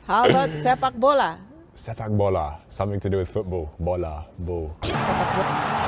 How about sepak bola? Sepak bola, something to do with football. Bola, ball. Sepak bola.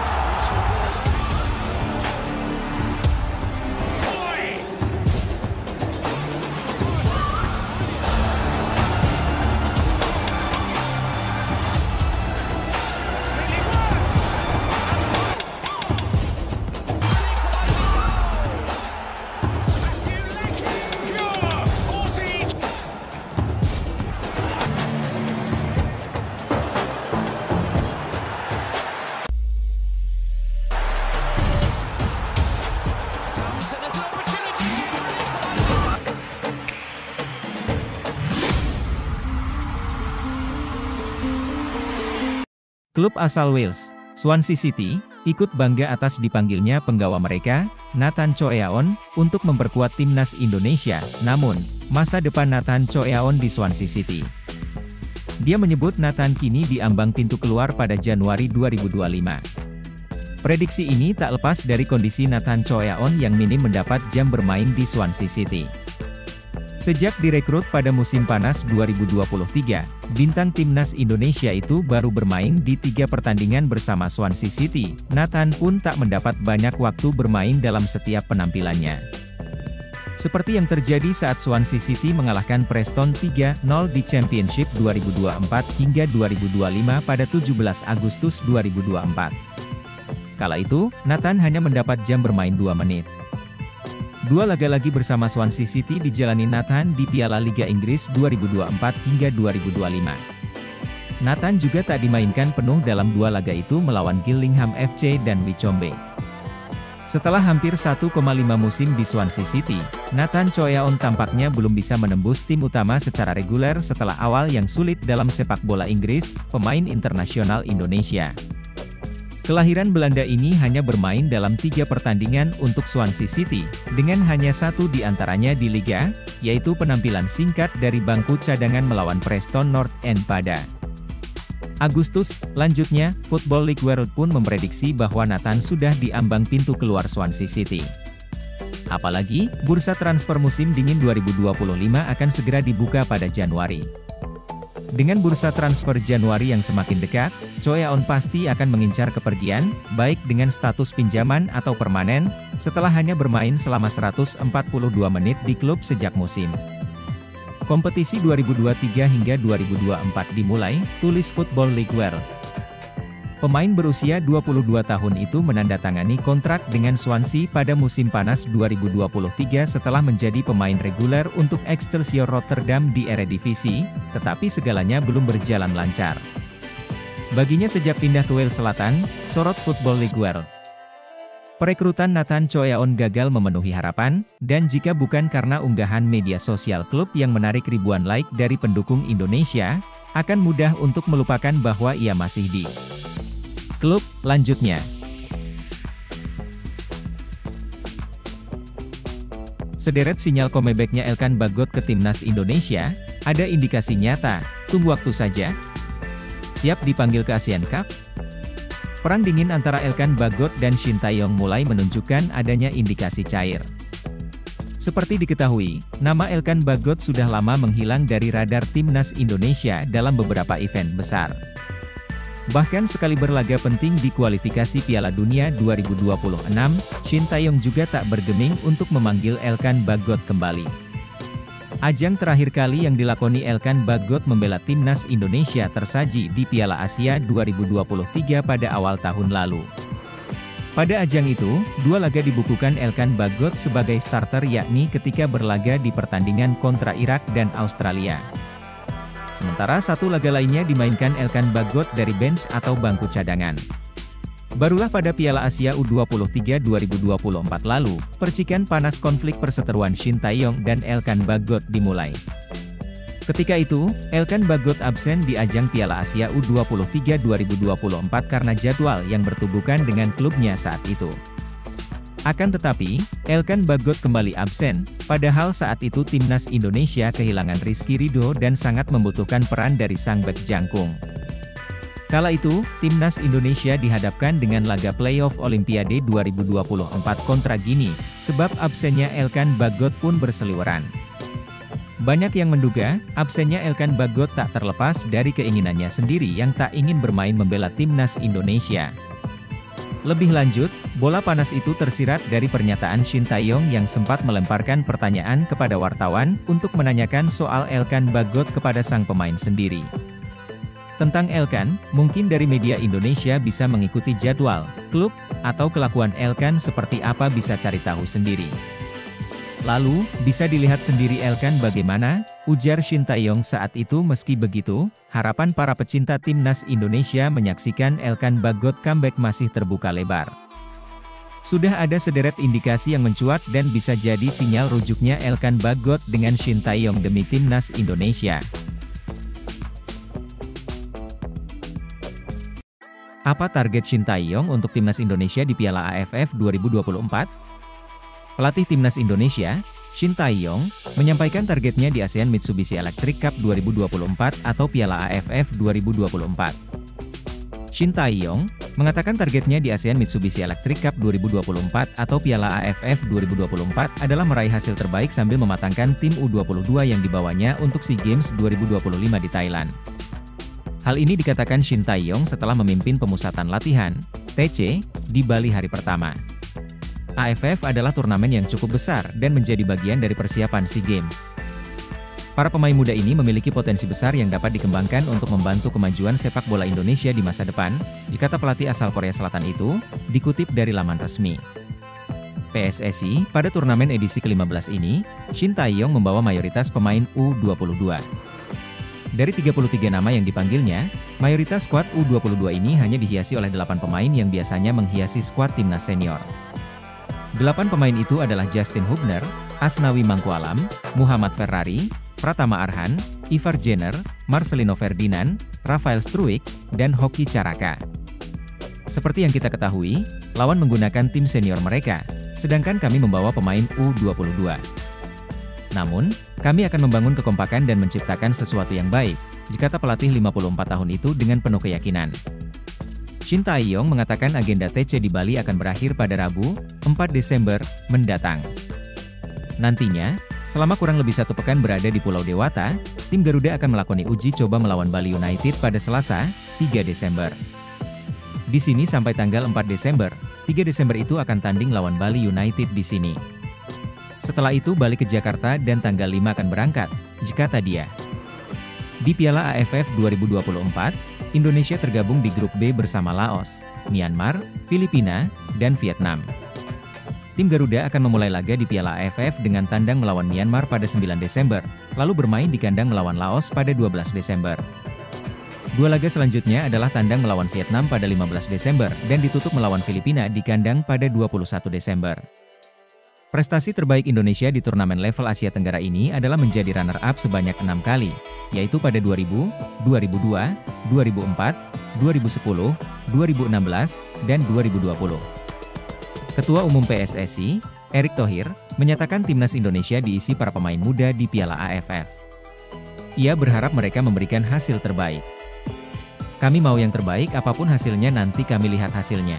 Klub asal Wales, Swansea City, ikut bangga atas dipanggilnya penggawa mereka, Nathan Choeaon, untuk memperkuat timnas Indonesia. Namun, masa depan Nathan Choeaon di Swansea City. Dia menyebut Nathan kini diambang pintu keluar pada Januari 2025. Prediksi ini tak lepas dari kondisi Nathan Choeaon yang minim mendapat jam bermain di Swansea City. Sejak direkrut pada musim panas 2023, bintang timnas Indonesia itu baru bermain di 3 pertandingan bersama Swansea City. Nathan pun tak mendapat banyak waktu bermain dalam setiap penampilannya. Seperti yang terjadi saat Swansea City mengalahkan Preston 3-0 di Championship 2024 hingga 2025 pada 17 Agustus 2024. Kala itu, Nathan hanya mendapat jam bermain 2 menit. 2 laga lagi bersama Swansea City dijalani Nathan di Piala Liga Inggris 2024 hingga 2025. Nathan juga tak dimainkan penuh dalam 2 laga itu melawan Gillingham FC dan Wycombe. Setelah hampir 1,5 musim di Swansea City, Nathan Choeaon tampaknya belum bisa menembus tim utama secara reguler setelah awal yang sulit dalam sepak bola Inggris, pemain internasional Indonesia. Kelahiran Belanda ini hanya bermain dalam 3 pertandingan untuk Swansea City, dengan hanya 1 di antaranya di Liga, yaitu penampilan singkat dari bangku cadangan melawan Preston North End pada Agustus. Lanjutnya, Football League World pun memprediksi bahwa Nathan sudah diambang pintu keluar Swansea City. Apalagi, bursa transfer musim dingin 2025 akan segera dibuka pada Januari. Dengan bursa transfer Januari yang semakin dekat, Choeaon pasti akan mengincar kepergian, baik dengan status pinjaman atau permanen, setelah hanya bermain selama 142 menit di klub sejak musim kompetisi 2023 hingga 2024 dimulai, tulis Football League World. Pemain berusia 22 tahun itu menandatangani kontrak dengan Swansea pada musim panas 2023 setelah menjadi pemain reguler untuk Excelsior Rotterdam di Eredivisie, tetapi segalanya belum berjalan lancar baginya sejak pindah ke Wales Selatan, sorot Football League World. Perekrutan Nathan Choeaon gagal memenuhi harapan, dan jika bukan karena unggahan media sosial klub yang menarik ribuan like dari pendukung Indonesia, akan mudah untuk melupakan bahwa ia masih di klub. Lanjutnya, sederet sinyal comeback-nya Elkan Bagot ke timnas Indonesia, ada indikasi nyata, tunggu waktu saja. Siap dipanggil ke Asian Cup? Perang dingin antara Elkan Bagot dan Shin Tae-yong mulai menunjukkan adanya indikasi cair. Seperti diketahui, nama Elkan Bagot sudah lama menghilang dari radar timnas Indonesia dalam beberapa event besar. Bahkan sekali berlaga penting di kualifikasi Piala Dunia 2026, Shin Tae-yong juga tak bergeming untuk memanggil Elkan Bagot kembali. Ajang terakhir kali yang dilakoni Elkan Bagot membela timnas Indonesia tersaji di Piala Asia 2023 pada awal tahun lalu. Pada ajang itu, 2 laga dibukukan Elkan Bagot sebagai starter, yakni ketika berlaga di pertandingan kontra Irak dan Australia. Sementara 1 laga lainnya dimainkan Elkan Bagot dari bench atau bangku cadangan. Barulah pada Piala Asia U23 2024 lalu, percikan panas konflik perseteruan Shin Tae-yong dan Elkan Bagot dimulai. Ketika itu, Elkan Bagot absen di ajang Piala Asia U23 2024 karena jadwal yang bertubuhkan dengan klubnya saat itu. Akan tetapi, Elkan Bagot kembali absen, padahal saat itu timnas Indonesia kehilangan Rizky Ridho dan sangat membutuhkan peran dari sang bek jangkung. Kala itu, timnas Indonesia dihadapkan dengan laga playoff Olimpiade 2024 kontra Gini, sebab absennya Elkan Bagot pun berseliweran. Banyak yang menduga, absennya Elkan Bagot tak terlepas dari keinginannya sendiri yang tak ingin bermain membela timnas Indonesia. Lebih lanjut, bola panas itu tersirat dari pernyataan Shin Tae-yong yang sempat melemparkan pertanyaan kepada wartawan untuk menanyakan soal Elkan Bagot kepada sang pemain sendiri. Tentang Elkan, mungkin dari media Indonesia bisa mengikuti jadwal, klub, atau kelakuan Elkan seperti apa bisa cari tahu sendiri. Lalu, bisa dilihat sendiri Elkan bagaimana, ujar Shin Tae-yong saat itu. Meski begitu, harapan para pecinta timnas Indonesia menyaksikan Elkan Bagot comeback masih terbuka lebar. Sudah ada sederet indikasi yang mencuat dan bisa jadi sinyal rujuknya Elkan Bagot dengan Shin Tae-yong demi timnas Indonesia. Apa target Shin Tae-yong untuk timnas Indonesia di Piala AFF 2024? Pelatih timnas Indonesia, Shin Tae-yong, menyampaikan targetnya di ASEAN Mitsubishi Electric Cup 2024 atau Piala AFF 2024. Shin Tae-yong mengatakan targetnya di ASEAN Mitsubishi Electric Cup 2024 atau Piala AFF 2024 adalah meraih hasil terbaik sambil mematangkan tim U22 yang dibawanya untuk SEA Games 2025 di Thailand. Hal ini dikatakan Shin Tae-yong setelah memimpin pemusatan latihan, TC, di Bali hari pertama. AFF adalah turnamen yang cukup besar dan menjadi bagian dari persiapan SEA Games. Para pemain muda ini memiliki potensi besar yang dapat dikembangkan untuk membantu kemajuan sepak bola Indonesia di masa depan, dikata pelatih asal Korea Selatan itu, dikutip dari laman resmi. PSSI, pada turnamen edisi ke-15 ini, Shin Tae-yong membawa mayoritas pemain U22. Dari 33 nama yang dipanggilnya, mayoritas skuad U22 ini hanya dihiasi oleh 8 pemain yang biasanya menghiasi skuad timnas senior. 8 pemain itu adalah Justin Hubner, Asnawi Mangkualam, Muhammad Ferrari, Pratama Arhan, Ivar Jenner, Marcelino Ferdinand, Rafael Struijk, dan Hoki Caraka. Seperti yang kita ketahui, lawan menggunakan tim senior mereka, sedangkan kami membawa pemain U22. Namun, kami akan membangun kekompakan dan menciptakan sesuatu yang baik, dikata pelatih 54 tahun itu dengan penuh keyakinan. Shin Tae-yong mengatakan agenda TC di Bali akan berakhir pada Rabu, 4 Desember, mendatang. Nantinya, selama kurang lebih 1 pekan berada di Pulau Dewata, tim Garuda akan melakoni uji coba melawan Bali United pada Selasa, 3 Desember. Di sini sampai tanggal 4 Desember, 3 Desember itu akan tanding lawan Bali United di sini. Setelah itu balik ke Jakarta dan tanggal 5 akan berangkat, kata dia. Di Piala AFF 2024, Indonesia tergabung di grup B bersama Laos, Myanmar, Filipina, dan Vietnam. Tim Garuda akan memulai laga di Piala AFF dengan tandang melawan Myanmar pada 9 Desember, lalu bermain di kandang melawan Laos pada 12 Desember. 2 laga selanjutnya adalah tandang melawan Vietnam pada 15 Desember dan ditutup melawan Filipina di kandang pada 21 Desember. Prestasi terbaik Indonesia di turnamen level Asia Tenggara ini adalah menjadi runner-up sebanyak 6 kali, yaitu pada 2000, 2002, 2004, 2010, 2016, dan 2020. Ketua Umum PSSI, Erick Thohir, menyatakan timnas Indonesia diisi para pemain muda di Piala AFF. Ia berharap mereka memberikan hasil terbaik. Kami mau yang terbaik apapun hasilnya, nanti kami lihat hasilnya.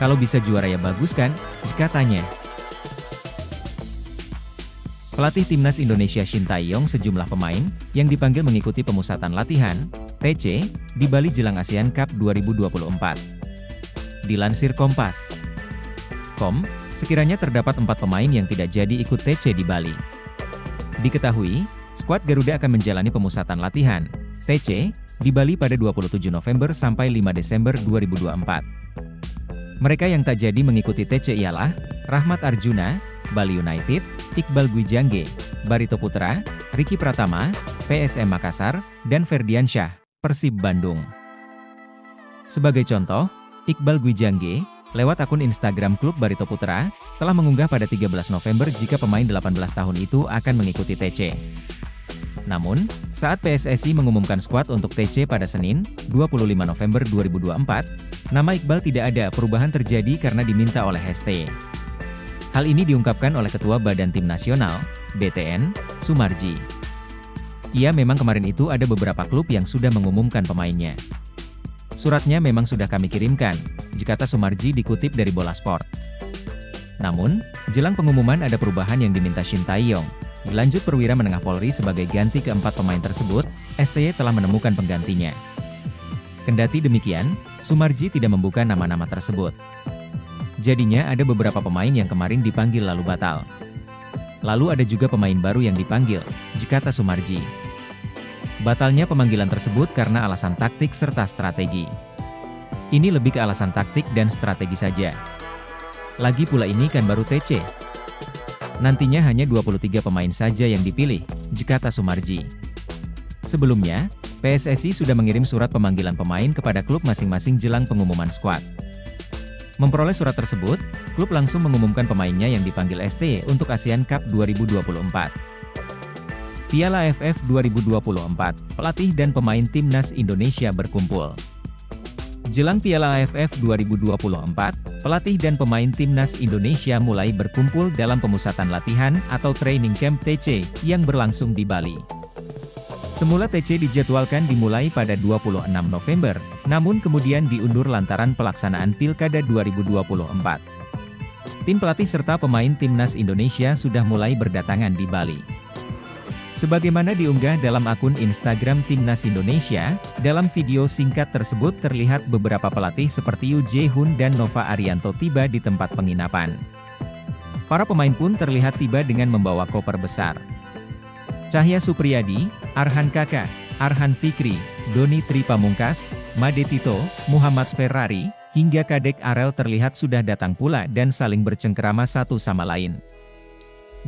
Kalau bisa juara ya bagus kan, katanya. Pelatih timnas Indonesia Shin Tae-yong sejumlah pemain yang dipanggil mengikuti pemusatan latihan TC di Bali jelang ASEAN Cup 2024. Dilansir Kompas.com, sekiranya terdapat 4 pemain yang tidak jadi ikut TC di Bali. Diketahui, skuad Garuda akan menjalani pemusatan latihan TC di Bali pada 27 November sampai 5 Desember 2024. Mereka yang tak jadi mengikuti TC ialah Rahmat Arjuna, Bali United, Iqbal Gwijangge, Barito Putra, Ricky Pratama, PSM Makassar, dan Ferdian Syah, Persib Bandung. Sebagai contoh, Iqbal Gwijangge, lewat akun Instagram klub Barito Putra, telah mengunggah pada 13 November jika pemain 18 tahun itu akan mengikuti TC. Namun, saat PSSI mengumumkan skuad untuk TC pada Senin, 25 November 2024, nama Iqbal tidak ada perubahan terjadi karena diminta oleh ST. Hal ini diungkapkan oleh Ketua Badan Tim Nasional, BTN, Sumarji. Ia memang kemarin itu ada beberapa klub yang sudah mengumumkan pemainnya. Suratnya memang sudah kami kirimkan, kata Sumarji dikutip dari Bola Sport. Namun, jelang pengumuman ada perubahan yang diminta Shin Tae-yong. Lanjut perwira menengah Polri sebagai ganti keempat pemain tersebut, STY telah menemukan penggantinya. Kendati demikian, Sumarji tidak membuka nama-nama tersebut. Jadinya ada beberapa pemain yang kemarin dipanggil lalu batal. Lalu ada juga pemain baru yang dipanggil, kata Sumarji. Batalnya pemanggilan tersebut karena alasan taktik serta strategi. Ini lebih ke alasan taktik dan strategi saja. Lagi pula ini kan baru TC. Nantinya hanya 23 pemain saja yang dipilih, kata Sumarji. Sebelumnya, PSSI sudah mengirim surat pemanggilan pemain kepada klub masing-masing jelang pengumuman skuad. Memperoleh surat tersebut, klub langsung mengumumkan pemainnya yang dipanggil STY untuk ASEAN Cup 2024. Piala AFF 2024, pelatih dan pemain timnas Indonesia berkumpul. Jelang Piala AFF 2024, pelatih dan pemain timnas Indonesia mulai berkumpul dalam pemusatan latihan atau training camp TC yang berlangsung di Bali. Semula TC dijadwalkan dimulai pada 26 November, namun kemudian diundur lantaran pelaksanaan Pilkada 2024. Tim pelatih serta pemain timnas Indonesia sudah mulai berdatangan di Bali. Sebagaimana diunggah dalam akun Instagram Timnas Indonesia, dalam video singkat tersebut terlihat beberapa pelatih seperti Yoo Jae-hoon dan Nova Arianto tiba di tempat penginapan. Para pemain pun terlihat tiba dengan membawa koper besar. Cahya Supriyadi, Arhan Kaka, Arhan Fikri, Doni Tri Pamungkas, Made Tito, Muhammad Ferrari, hingga Kadek Arel terlihat sudah datang pula dan saling bercengkerama satu sama lain.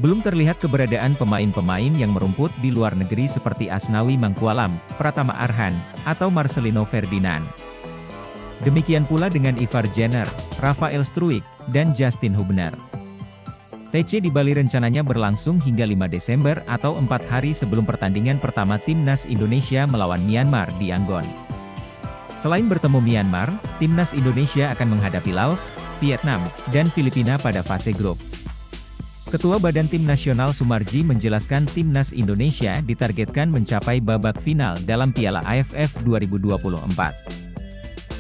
Belum terlihat keberadaan pemain-pemain yang merumput di luar negeri seperti Asnawi Mangkualam, Pratama Arhan, atau Marcelino Ferdinand. Demikian pula dengan Ivar Jenner, Rafael Struijk, dan Justin Hubner. TC di Bali rencananya berlangsung hingga 5 Desember atau 4 hari sebelum pertandingan pertama Timnas Indonesia melawan Myanmar di Yangon. Selain bertemu Myanmar, Timnas Indonesia akan menghadapi Laos, Vietnam, dan Filipina pada fase grup. Ketua Badan Tim Nasional Sumarji menjelaskan Timnas Indonesia ditargetkan mencapai babak final dalam Piala AFF 2024.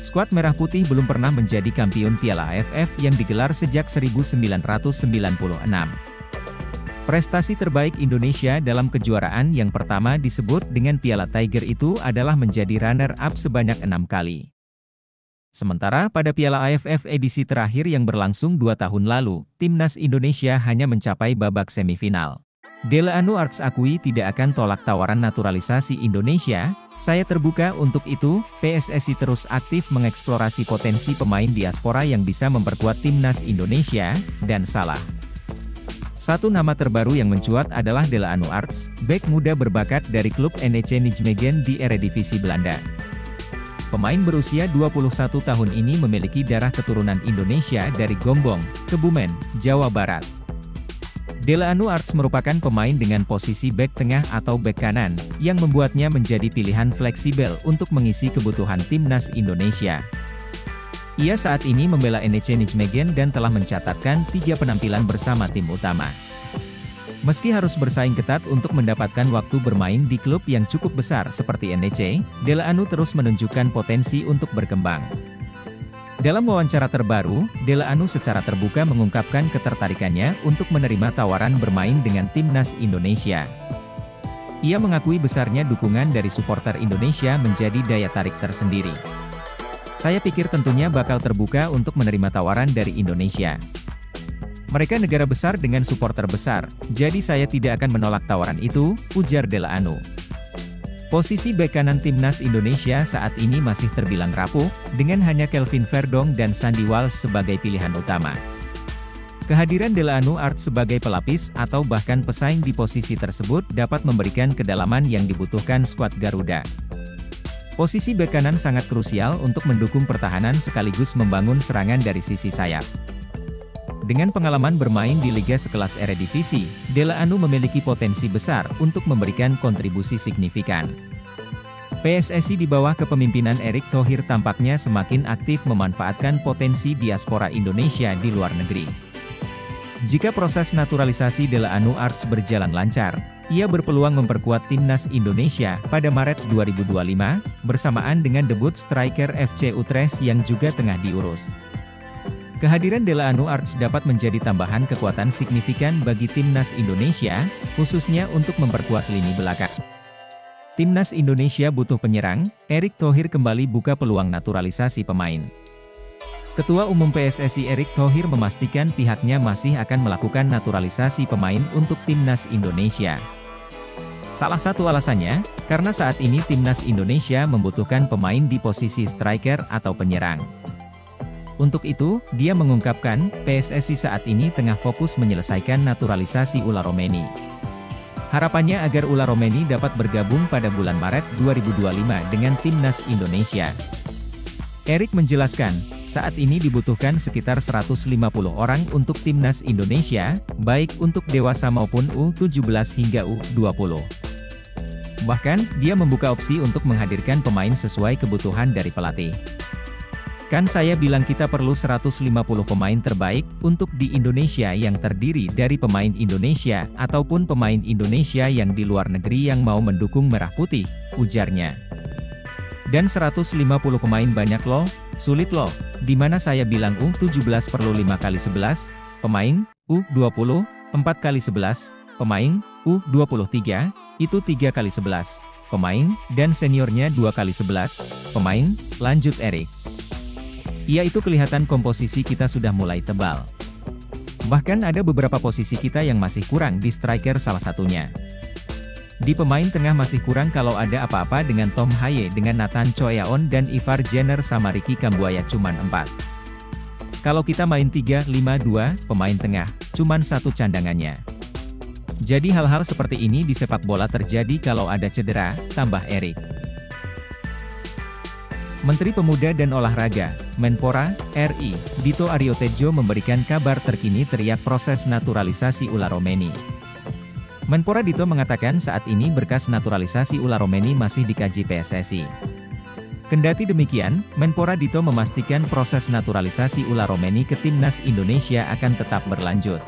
Skuad Merah Putih belum pernah menjadi kampiun Piala AFF yang digelar sejak 1996. Prestasi terbaik Indonesia dalam kejuaraan yang pertama disebut dengan Piala Tiger itu adalah menjadi runner-up sebanyak 6 kali. Sementara pada Piala AFF edisi terakhir yang berlangsung 2 tahun lalu, Timnas Indonesia hanya mencapai babak semifinal. Dele Anu Arts akui tidak akan tolak tawaran naturalisasi Indonesia. Saya terbuka untuk itu. PSSI terus aktif mengeksplorasi potensi pemain diaspora yang bisa memperkuat Timnas Indonesia, dan salah satu nama terbaru yang mencuat adalah Dele Anu Arts, bek muda berbakat dari klub NEC Nijmegen di Eredivisie Belanda. Pemain berusia 21 tahun ini memiliki darah keturunan Indonesia dari Gombong, Kebumen, Jawa Barat. Dele Anu Arts merupakan pemain dengan posisi bek tengah atau bek kanan, yang membuatnya menjadi pilihan fleksibel untuk mengisi kebutuhan Timnas Indonesia. Ia saat ini membela NEC Nijmegen dan telah mencatatkan 3 penampilan bersama tim utama. Meski harus bersaing ketat untuk mendapatkan waktu bermain di klub yang cukup besar seperti NEC, Dele Anu terus menunjukkan potensi untuk berkembang. Dalam wawancara terbaru, Dele Anu secara terbuka mengungkapkan ketertarikannya untuk menerima tawaran bermain dengan Timnas Indonesia. Ia mengakui besarnya dukungan dari supporter Indonesia menjadi daya tarik tersendiri. Saya pikir tentunya bakal terbuka untuk menerima tawaran dari Indonesia. Mereka negara besar dengan supporter besar, jadi saya tidak akan menolak tawaran itu, ujar Dele Anu. Posisi bek kanan Timnas Indonesia saat ini masih terbilang rapuh, dengan hanya Kelvin Verdong dan Sandy Walsh sebagai pilihan utama. Kehadiran Dele Anu Arts sebagai pelapis atau bahkan pesaing di posisi tersebut dapat memberikan kedalaman yang dibutuhkan skuad Garuda. Posisi bek kanan sangat krusial untuk mendukung pertahanan sekaligus membangun serangan dari sisi sayap. Dengan pengalaman bermain di liga sekelas Eredivisie, Dele Anu memiliki potensi besar untuk memberikan kontribusi signifikan. PSSI di bawah kepemimpinan Erick Thohir tampaknya semakin aktif memanfaatkan potensi diaspora Indonesia di luar negeri. Jika proses naturalisasi Dele Anu Arts berjalan lancar, ia berpeluang memperkuat timnas Indonesia pada Maret 2025, bersamaan dengan debut striker FC Utrecht yang juga tengah diurus. Kehadiran Dele Alli dapat menjadi tambahan kekuatan signifikan bagi timnas Indonesia, khususnya untuk memperkuat lini belakang. Timnas Indonesia butuh penyerang, Erick Thohir kembali buka peluang naturalisasi pemain. Ketua Umum PSSI Erick Thohir memastikan pihaknya masih akan melakukan naturalisasi pemain untuk timnas Indonesia. Salah satu alasannya, karena saat ini timnas Indonesia membutuhkan pemain di posisi striker atau penyerang. Untuk itu, dia mengungkapkan, PSSI saat ini tengah fokus menyelesaikan naturalisasi Ula Romeni. Harapannya agar Ula Romeni dapat bergabung pada bulan Maret 2025 dengan timnas Indonesia. Erick menjelaskan, saat ini dibutuhkan sekitar 150 orang untuk timnas Indonesia, baik untuk dewasa maupun U17 hingga U20. Bahkan, dia membuka opsi untuk menghadirkan pemain sesuai kebutuhan dari pelatih. Kan saya bilang kita perlu 150 pemain terbaik untuk di Indonesia yang terdiri dari pemain Indonesia ataupun pemain Indonesia yang di luar negeri yang mau mendukung Merah Putih, ujarnya. Dan 150 pemain banyak loh, sulit loh, dimana saya bilang U17 perlu 5x11 pemain, U20, 4x11 pemain, U23, itu 3x11 pemain, dan seniornya 2x11 pemain, lanjut Erick. Ya itu kelihatan komposisi kita sudah mulai tebal. Bahkan ada beberapa posisi kita yang masih kurang di striker salah satunya. Di pemain tengah masih kurang kalau ada apa-apa dengan Tom Haye dengan Nathan Choeaon dan Ivar Jenner sama Ricky Kambuaya cuman 4. Kalau kita main 3-5-2, pemain tengah, cuman 1 cadangannya. Jadi hal-hal seperti ini di sepak bola terjadi kalau ada cedera, tambah Erick. Menteri Pemuda dan Olahraga, Menpora, RI, Dito Aryo Tejo memberikan kabar terkini teriak proses naturalisasi Ula Romeni. Menpora Dito mengatakan saat ini berkas naturalisasi Ula Romeni masih dikaji PSSI. Kendati demikian, Menpora Dito memastikan proses naturalisasi Ula Romeni ke timnas Indonesia akan tetap berlanjut.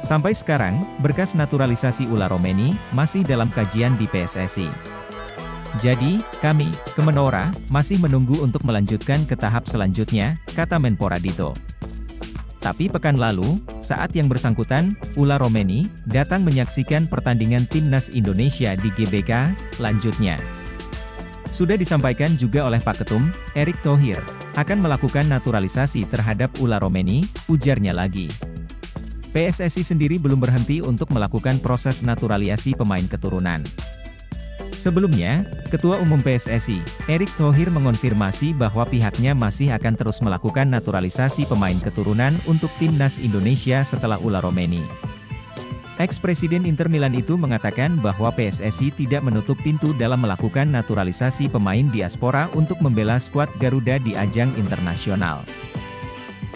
Sampai sekarang, berkas naturalisasi Ula Romeni masih dalam kajian di PSSI. Jadi, kami, Kemenpora, masih menunggu untuk melanjutkan ke tahap selanjutnya, kata Menpora Dito. Tapi pekan lalu, saat yang bersangkutan, Ula Romeni, datang menyaksikan pertandingan timnas Indonesia di GBK, lanjutnya. Sudah disampaikan juga oleh Pak Ketum, Erick Thohir, akan melakukan naturalisasi terhadap Ula Romeni, ujarnya lagi. PSSI sendiri belum berhenti untuk melakukan proses naturalisasi pemain keturunan. Sebelumnya, Ketua Umum PSSI, Erick Thohir mengonfirmasi bahwa pihaknya masih akan terus melakukan naturalisasi pemain keturunan untuk timnas Indonesia setelah Ula Romeni. Ex-Presiden Inter Milan itu mengatakan bahwa PSSI tidak menutup pintu dalam melakukan naturalisasi pemain diaspora untuk membela skuad Garuda di ajang internasional.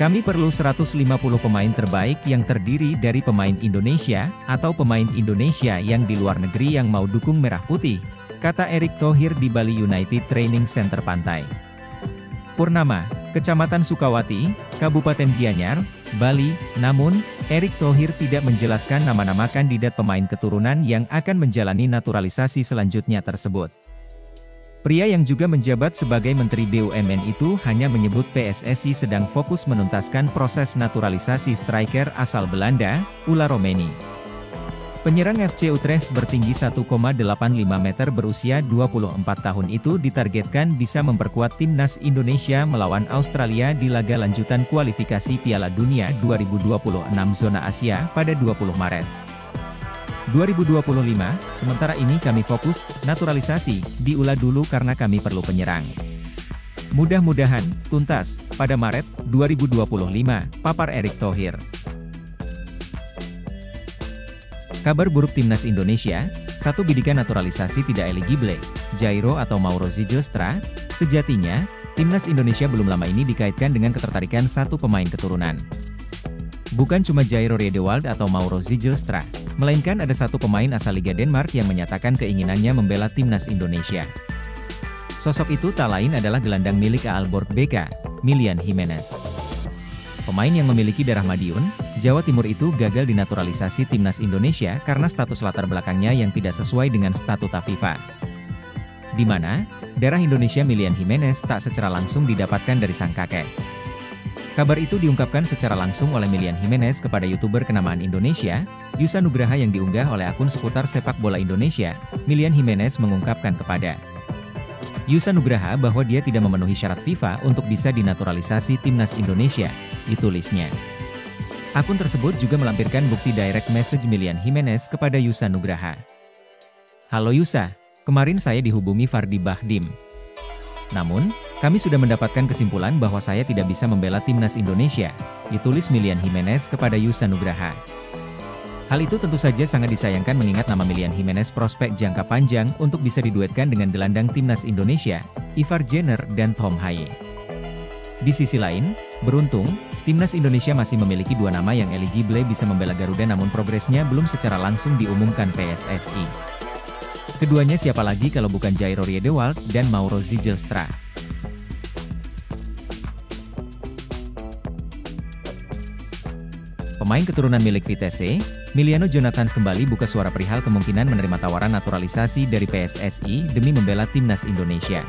Kami perlu 150 pemain terbaik yang terdiri dari pemain Indonesia, atau pemain Indonesia yang di luar negeri yang mau dukung Merah Putih, kata Erick Thohir di Bali United Training Center Pantai Purnama, Kecamatan Sukawati, Kabupaten Gianyar, Bali. Namun, Erick Thohir tidak menjelaskan nama-nama kandidat pemain keturunan yang akan menjalani naturalisasi selanjutnya tersebut. Pria yang juga menjabat sebagai Menteri BUMN itu hanya menyebut PSSI sedang fokus menuntaskan proses naturalisasi striker asal Belanda, Ula Romeni. Penyerang FC Utrecht bertinggi 1,85 meter berusia 24 tahun itu ditargetkan bisa memperkuat timnas Indonesia melawan Australia di laga lanjutan kualifikasi Piala Dunia 2026 zona Asia pada 20 Maret. 2025, sementara ini kami fokus, naturalisasi, di Ula dulu karena kami perlu penyerang. Mudah-mudahan, tuntas, pada Maret, 2025, papar Erick Thohir. Kabar buruk timnas Indonesia, satu bidikan naturalisasi tidak eligible, Jairo atau Mauro Zylstra, sejatinya, timnas Indonesia belum lama ini dikaitkan dengan ketertarikan satu pemain keturunan. Bukan cuma Jairo Riedewald atau Mauro Zylstra, melainkan ada satu pemain asal Liga Denmark yang menyatakan keinginannya membela timnas Indonesia. Sosok itu tak lain adalah gelandang milik Aalborg BK, Milian Jimenez. Pemain yang memiliki darah Madiun, Jawa Timur itu gagal dinaturalisasi timnas Indonesia karena status latar belakangnya yang tidak sesuai dengan statuta FIFA. Di mana, darah Indonesia Milian Jimenez tak secara langsung didapatkan dari sang kakek. Kabar itu diungkapkan secara langsung oleh Milian Jimenez kepada YouTuber kenamaan Indonesia, Yusa Nugraha yang diunggah oleh akun seputar sepak bola Indonesia. Milian Jimenez mengungkapkan kepada Yusa Nugraha bahwa dia tidak memenuhi syarat FIFA untuk bisa dinaturalisasi timnas Indonesia, ditulisnya. Akun tersebut juga melampirkan bukti direct message Milian Jimenez kepada Yusa Nugraha. Halo Yusa, kemarin saya dihubungi Fardi Bahdim. Namun, kami sudah mendapatkan kesimpulan bahwa saya tidak bisa membela timnas Indonesia, ditulis Milian Jimenez kepada Yusa Nugraha. Hal itu tentu saja sangat disayangkan mengingat nama Milian Jimenez prospek jangka panjang untuk bisa diduetkan dengan gelandang timnas Indonesia, Ivar Jenner dan Tom Haye. Di sisi lain, beruntung, timnas Indonesia masih memiliki dua nama yang eligible bisa membela Garuda namun progresnya belum secara langsung diumumkan PSSI. Keduanya siapa lagi kalau bukan Jairo Riedewald dan Mauro Zijlstra. Pemain keturunan milik Vitesse, Miliano Jonathans kembali buka suara perihal kemungkinan menerima tawaran naturalisasi dari PSSI demi membela timnas Indonesia.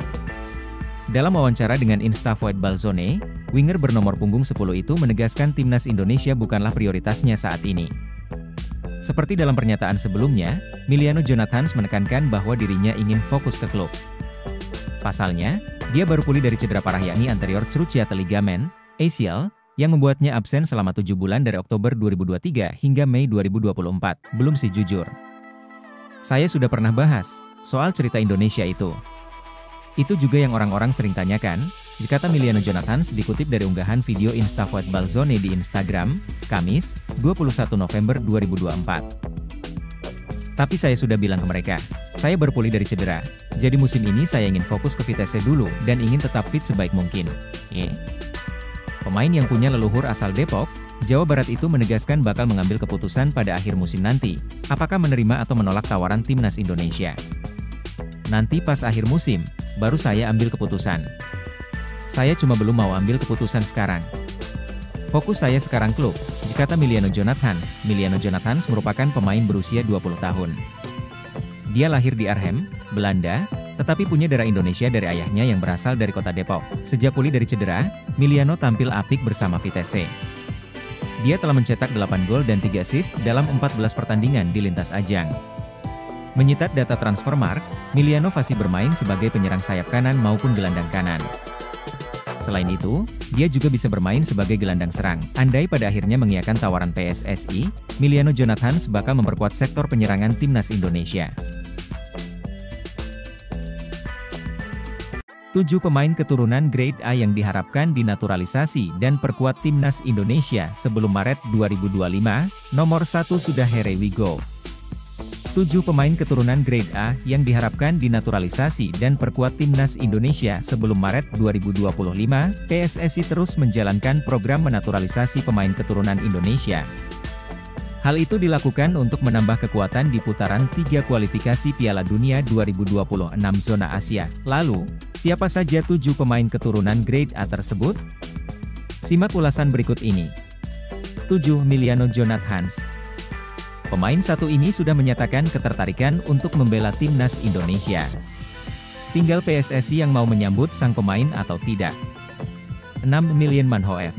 Dalam wawancara dengan Instavoid Balzone, winger bernomor punggung 10 itu menegaskan timnas Indonesia bukanlah prioritasnya saat ini. Seperti dalam pernyataan sebelumnya, Miliano Jonathans menekankan bahwa dirinya ingin fokus ke klub. Pasalnya, dia baru pulih dari cedera parah yakni anterior cruciate ligament, ACL, yang membuatnya absen selama 7 bulan dari Oktober 2023 hingga Mei 2024, belum sih jujur. Saya sudah pernah bahas soal cerita Indonesia itu. Itu juga yang orang-orang sering tanyakan, kata Miliano Jonathans dikutip dari unggahan video Instavoid Balzone di Instagram, Kamis, 21 November 2024. Tapi saya sudah bilang ke mereka, saya berpulih dari cedera, jadi musim ini saya ingin fokus ke Vitesse dulu dan ingin tetap fit sebaik mungkin. Pemain yang punya leluhur asal Depok, Jawa Barat itu menegaskan bakal mengambil keputusan pada akhir musim nanti, apakah menerima atau menolak tawaran timnas Indonesia. Nanti pas akhir musim, baru saya ambil keputusan. Saya cuma belum mau ambil keputusan sekarang. Fokus saya sekarang klub, kata Miliano Jonathans. Miliano Jonathans merupakan pemain berusia 20 tahun. Dia lahir di Arnhem, Belanda, tetapi punya darah Indonesia dari ayahnya yang berasal dari kota Depok. Sejak pulih dari cedera, Miliano tampil apik bersama Vitesse. Dia telah mencetak 8 gol dan 3 assist dalam 14 pertandingan di lintas ajang. Menyitat data Transfermarkt, Miliano fasih bermain sebagai penyerang sayap kanan maupun gelandang kanan. Selain itu, dia juga bisa bermain sebagai gelandang serang. Andai pada akhirnya mengiyakan tawaran PSSI, Miliano Jonathans bakal memperkuat sektor penyerangan timnas Indonesia. 7 pemain keturunan grade A yang diharapkan dinaturalisasi dan perkuat timnas Indonesia sebelum Maret 2025, nomor 1 sudah Here We Go. 7 pemain keturunan grade A yang diharapkan dinaturalisasi dan perkuat timnas Indonesia sebelum Maret 2025, PSSI terus menjalankan program menaturalisasi pemain keturunan Indonesia. Hal itu dilakukan untuk menambah kekuatan di putaran 3 kualifikasi Piala Dunia 2026 zona Asia. Lalu, siapa saja 7 pemain keturunan grade A tersebut? Simak ulasan berikut ini. 7. Miliano Jonathans. Pemain satu ini sudah menyatakan ketertarikan untuk membela timnas Indonesia. Tinggal PSSI yang mau menyambut sang pemain atau tidak. 6. Milian Manhoef.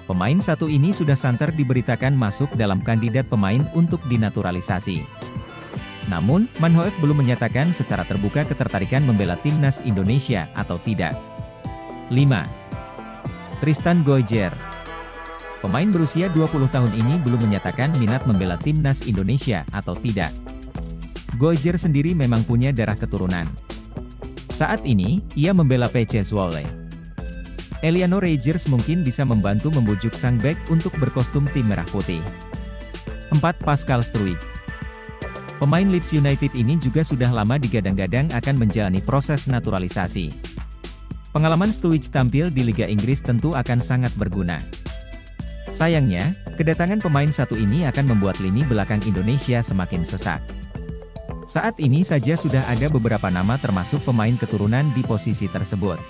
Pemain satu ini sudah santer diberitakan masuk dalam kandidat pemain untuk dinaturalisasi. Namun, Manhoef belum menyatakan secara terbuka ketertarikan membela timnas Indonesia atau tidak. 5. Tristan Goijer. Pemain berusia 20 tahun ini belum menyatakan minat membela timnas Indonesia atau tidak. Goijer sendiri memang punya darah keturunan. Saat ini, ia membela PC Zwolle. Eliano Reijers mungkin bisa membantu membujuk sang bek untuk berkostum tim merah putih. 4. Pascal Struijk. Pemain Leeds United ini juga sudah lama digadang-gadang akan menjalani proses naturalisasi. Pengalaman Struijk tampil di Liga Inggris tentu akan sangat berguna. Sayangnya, kedatangan pemain satu ini akan membuat lini belakang Indonesia semakin sesak. Saat ini saja sudah ada beberapa nama termasuk pemain keturunan di posisi tersebut.